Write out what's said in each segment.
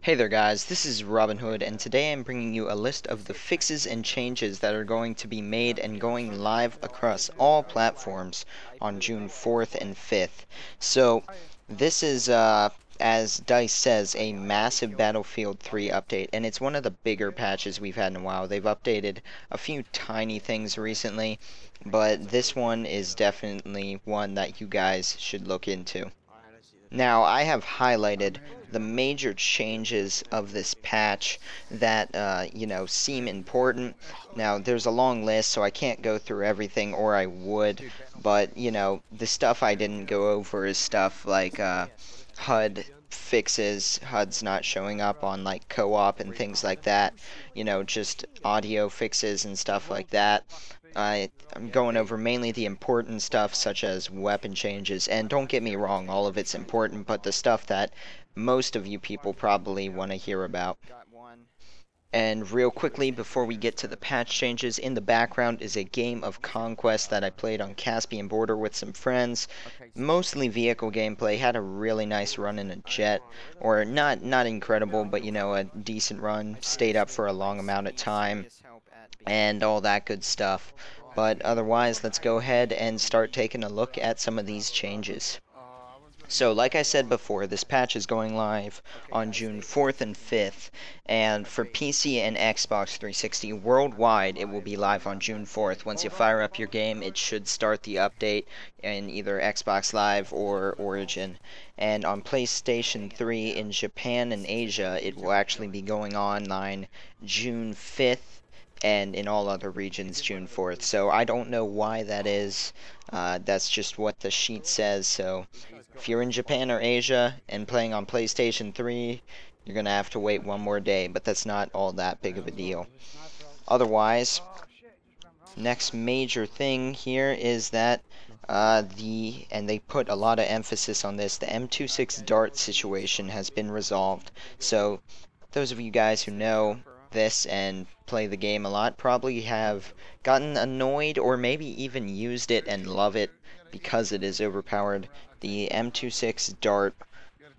Hey there guys, this is Robin Hood, and today I'm bringing you a list of the fixes and changes that are going to be made and going live across all platforms on June 4th and 5th. So, this is, as DICE says, a massive Battlefield 3 update, and it's one of the bigger patches we've had in a while. They've updated a few tiny things recently, but this one is definitely one that you guys should look into. Now, I have highlighted the major changes of this patch that, seem important. Now, there's a long list, so I can't go through everything, or I would, but, the stuff I didn't go over is stuff like, HUD fixes, HUD's not showing up on, like, co-op and things like that, just audio fixes and stuff like that. I'm going over mainly the important stuff such as weapon changes, and don't get me wrong, all of it's important, but the stuff that most of you people probably want to hear about. And real quickly, before we get to the patch changes, in the background is a game of Conquest that I played on Caspian border with some friends. Mostly vehicle gameplay, had a really nice run in a jet, or not incredible, but a decent run, stayed up for a long amount of time, and all that good stuff. But otherwise, let's go ahead and start taking a look at some of these changes. So, like I said before, this patch is going live on June 4th and 5th, and for PC and Xbox 360 worldwide, it will be live on June 4th. Once you fire up your game, it should start the update in either Xbox Live or Origin. And on PlayStation 3 in Japan and Asia, it will actually be going online June 5th, and in all other regions June 4th. So I don't know why that is. That's just what the sheet says. So if you're in Japan or Asia and playing on PlayStation 3, you're going to have to wait one more day, but that's not all that big of a deal. Otherwise, next major thing here is that and they put a lot of emphasis on this, the M26 Dart situation has been resolved. So those of you guys who know this and play the game a lot probably have gotten annoyed or maybe even used it and love it because it is overpowered. The M26 Dart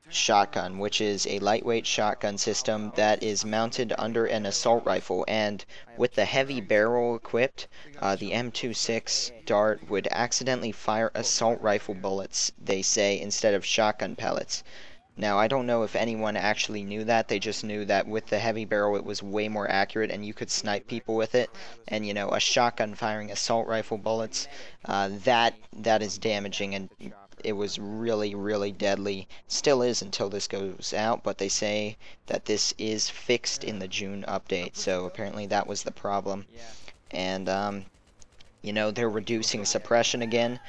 shotgun, which is a lightweight shotgun system that is mounted under an assault rifle, and with the heavy barrel equipped, the M26 Dart would accidentally fire assault rifle bullets, they say, instead of shotgun pellets. Now, I don't know if anyone actually knew that. They just knew that with the heavy barrel it was way more accurate and you could snipe people with it. And, a shotgun firing assault rifle bullets, that is damaging, and it was really, really deadly. Still is until this goes out, but they say that this is fixed in the June update. So apparently that was the problem. And, they're reducing suppression again.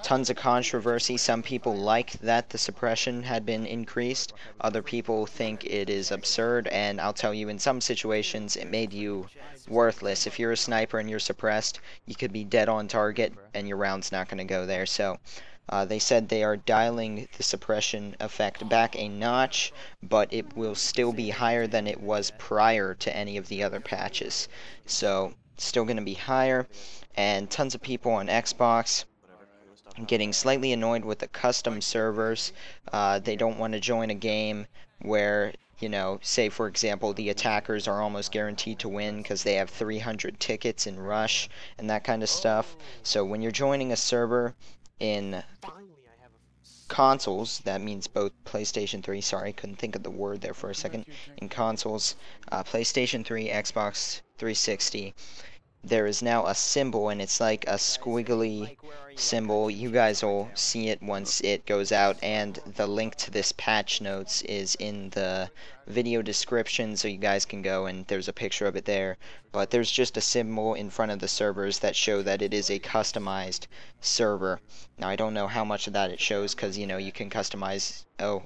Tons of controversy. Some people like that the suppression had been increased. Other people think it is absurd, and I'll tell you, in some situations it made you worthless. If you're a sniper and you're suppressed, you could be dead on target and your round's not going to go there. So they said they are dialing the suppression effect back a notch, but it will still be higher than it was prior to any of the other patches. So still going to be higher. And tons of people on Xbox getting slightly annoyed with the custom servers. They don't want to join a game where, say for example, the attackers are almost guaranteed to win because they have 300 tickets in Rush and that kind of stuff. So when you're joining a server in consoles, that means both PlayStation 3, sorry, couldn't think of the word there for a second, in consoles, PlayStation 3, Xbox 360, there is now a symbol, and it's like a squiggly symbol. You guys will see it once it goes out, and the link to this patch notes is in the video description, so you guys can go, and there's a picture of it there. But there's just a symbol in front of the servers that show that it is a customized server. Now, I don't know how much of that it shows, because, you can customize,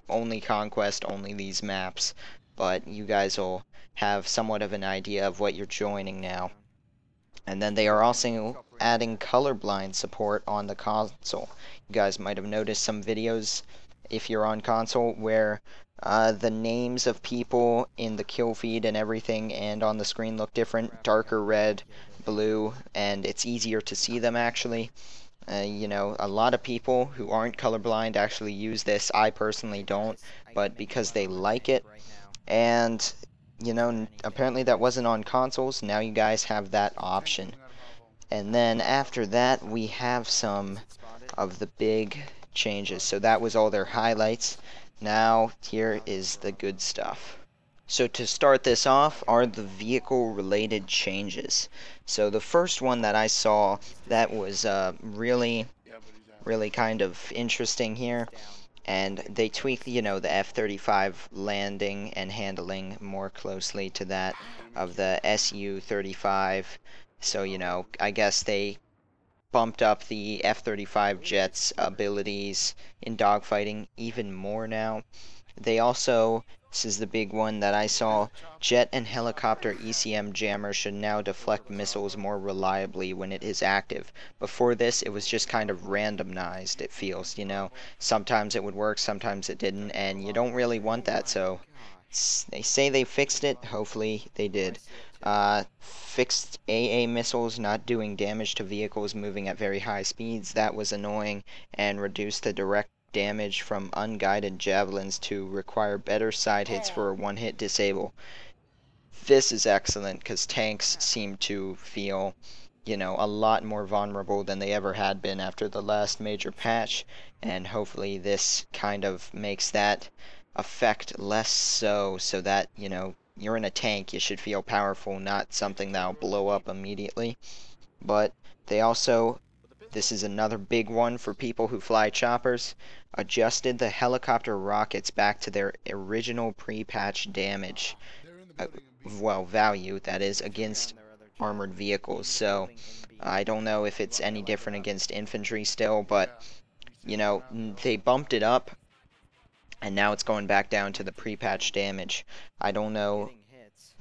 only Conquest, only these maps, but you guys will have somewhat of an idea of what you're joining now. And then they are also adding colorblind support on the console. You guys might have noticed some videos, if you're on console, where the names of people in the kill feed and everything and on the screen look different, darker red, blue, and it's easier to see them actually. A lot of people who aren't colorblind actually use this. I personally don't, but because they like it, And, you know, apparently that wasn't on consoles. Now you guys have that option. And then after that, we have some of the big changes. So that was all their highlights. Now, here is the good stuff. So to start this off are the vehicle-related changes. So the first one that I saw that was really kind of interesting here, and they tweak, you know, the F-35 landing and handling more closely to that of the Su-35. So, you know, I guess they bumped up the F-35 jet's abilities in dogfighting even more now. They also, this is the big one that I saw, jet and helicopter ECM jammer should now deflect missiles more reliably when it is active. Before this, it was just kind of randomized, it feels, you know. Sometimes it would work, sometimes it didn't, and you don't really want that, so they say they fixed it, hopefully they did. Fixed AA missiles not doing damage to vehicles moving at very high speeds, that was annoying, and reduced the direct damage from unguided javelins to require better side hits for a one-hit disable. This is excellent because tanks seem to feel, you know, a lot more vulnerable than they ever had been after the last major patch, and hopefully this kind of makes that effect less so that, you know, you're in a tank, you should feel powerful, not something that'll blow up immediately. But they also, this is another big one for people who fly choppers, adjusted the helicopter rockets back to their original pre-patch damage, well, value, that is, against armored vehicles. So I don't know if it's any different against infantry still, but, you know, they bumped it up, and now it's going back down to the pre-patch damage. I don't know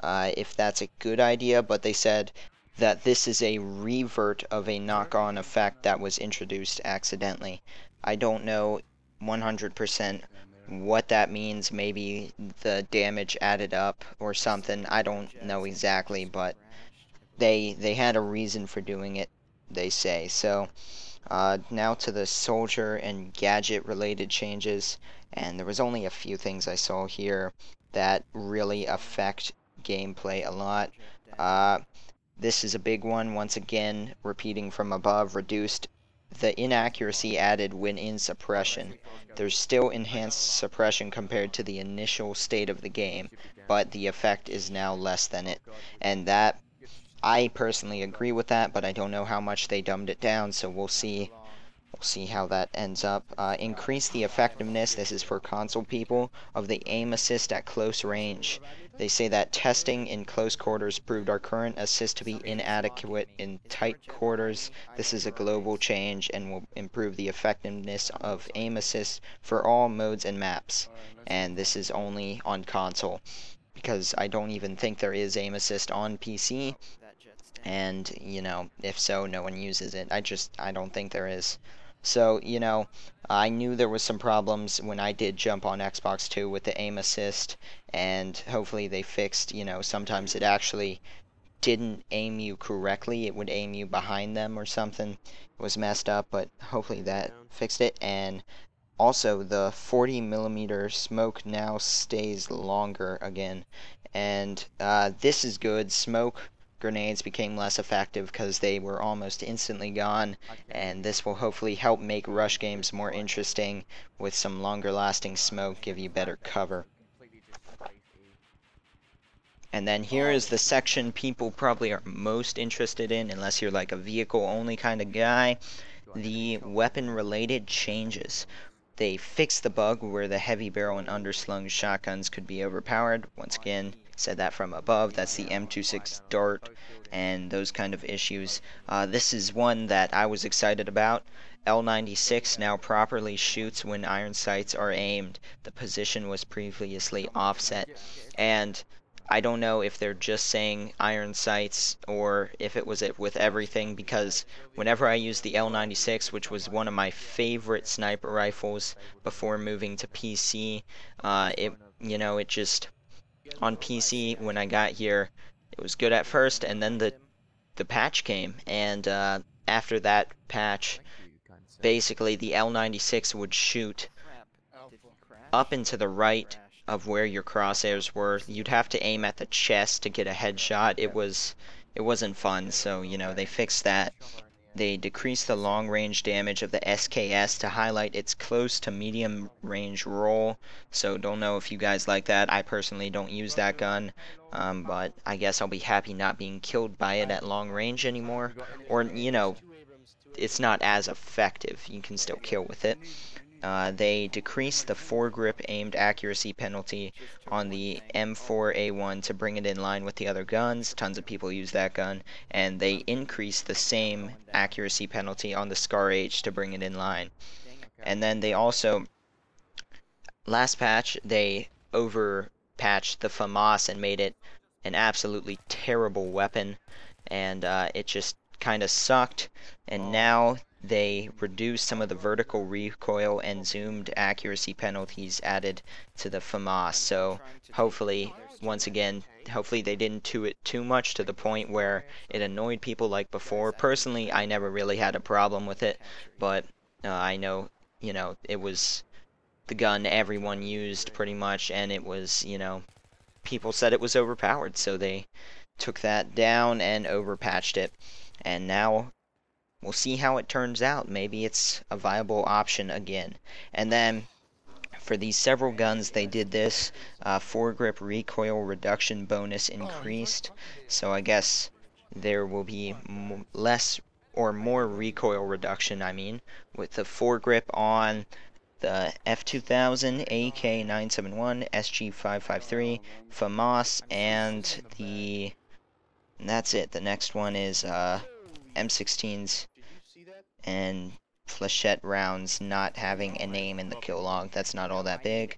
if that's a good idea, but they said that this is a revert of a knock-on effect that was introduced accidentally. I don't know 100% what that means. Maybe the damage added up or something. I don't know exactly, but they had a reason for doing it, they say. So now to the soldier and gadget related changes, and there was only a few things I saw here that really affect gameplay a lot. This is a big one, once again, repeating from above, reduced the inaccuracy added when in suppression. There's still enhanced suppression compared to the initial state of the game, but the effect is now less than it. And that, I personally agree with that, but I don't know how much they dumbed it down, so we'll see. We'll see how that ends up. Increase the effectiveness, this is for console people, of the aim assist at close range. They say that testing in close quarters proved our current assist to be inadequate in tight quarters. This is a global change and will improve the effectiveness of aim assist for all modes and maps. And this is only on console, because I don't even think there is aim assist on PC. And, you know, if so, no one uses it. I don't think there is. So, you know, I knew there was some problems when I did jump on Xbox 2 with the aim assist, and hopefully they fixed, you know, sometimes it actually didn't aim you correctly. It would aim you behind them or something. It was messed up, but hopefully that fixed it. And also, the 40mm smoke now stays longer again. And this is good. Smoke grenades became less effective because they were almost instantly gone, and this will hopefully help make rush games more interesting with some longer lasting smoke, give you better cover. And then here is the section people probably are most interested in, unless you're like a vehicle only kind of guy, the weapon related changes. They fixed the bug where the heavy barrel and underslung shotguns could be overpowered. Once again, said that from above. That's the M26 Dart and those kind of issues. This is one that I was excited about. L96 now properly shoots when iron sights are aimed. The position was previously offset. And I don't know if they're just saying iron sights or if it was with everything, because whenever I used the L96, which was one of my favorite sniper rifles before moving to PC, it just, on PC when I got here, it was good at first, and then the patch came, and after that patch, basically the L96 would shoot up and to the right of where your crosshairs were. You'd have to aim at the chest to get a headshot. It wasn't fun, so you know they fixed that. They decreased the long-range damage of the SKS to highlight its close to medium-range roll, so don't know if you guys like that. I personally don't use that gun, but I guess I'll be happy not being killed by it at long range anymore. Or, you know, it's not as effective. You can still kill with it. They decreased the foregrip aimed accuracy penalty on the M4A1 to bring it in line with the other guns. Tons of people use that gun. And they increased the same accuracy penalty on the Scar H to bring it in line. And then they also, last patch, they overpatched the FAMAS and made it an absolutely terrible weapon. And it just kind of sucked. And now they reduced some of the vertical recoil and zoomed accuracy penalties added to the FAMAS. So hopefully, once again, hopefully they didn't do it too much to the point where it annoyed people like before. Personally, I never really had a problem with it, but I know, you know, it was the gun everyone used pretty much, and it was, you know, people said it was overpowered, so they took that down and overpatched it. And now we'll see how it turns out. Maybe it's a viable option again. And then for these several guns, they did this foregrip recoil reduction bonus increased. So I guess there will be less or more recoil reduction, I mean, with the foregrip on the F2000, AK971, SG553, FAMAS, and that's it. The next one is M16s and flechette rounds not having a name in the kill log. That's not all that big.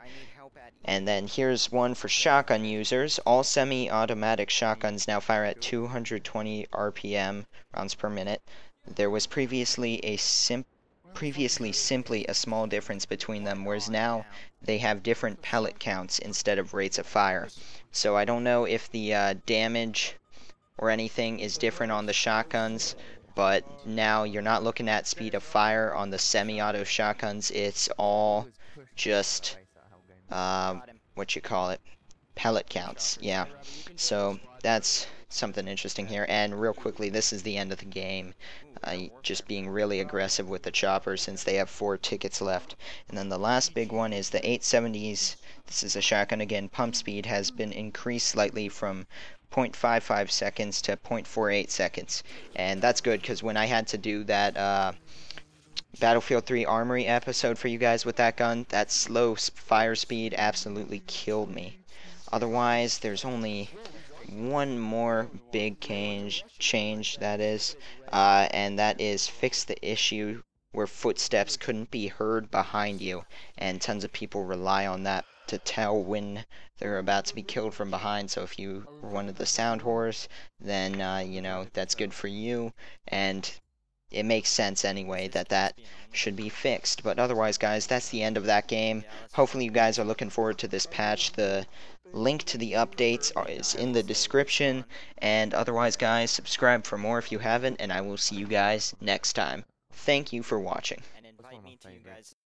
And then here's one for shotgun users. All semi-automatic shotguns now fire at 220 RPM, rounds per minute. There was previously simply a small difference between them, whereas now they have different pellet counts instead of rates of fire. So I don't know if the damage or anything is different on the shotguns, but now you're not looking at speed of fire on the semi-auto shotguns. It's all just what you call it, pellet counts. Yeah, so that's something interesting here. And real quickly, this is the end of the game. Just being really aggressive with the chopper since they have 4 tickets left. And then the last big one is the 870s. This is a shotgun again. Pump speed has been increased slightly from 0.55 seconds to 0.48 seconds, and that's good because when I had to do that Battlefield 3 Armory episode for you guys with that gun, that slow fire speed absolutely killed me. Otherwise, there's only one more big change that is, and that is fix the issue where footsteps couldn't be heard behind you, and tons of people rely on that to tell when they're about to be killed from behind. So if you were one of the sound whores, then you know, that's good for you, and it makes sense anyway that should be fixed. But otherwise, guys, that's the end of that game. Hopefully you guys are looking forward to this patch. The link to the updates is in the description, and otherwise, guys, subscribe for more if you haven't, and I will see you guys next time. Thank you for watching.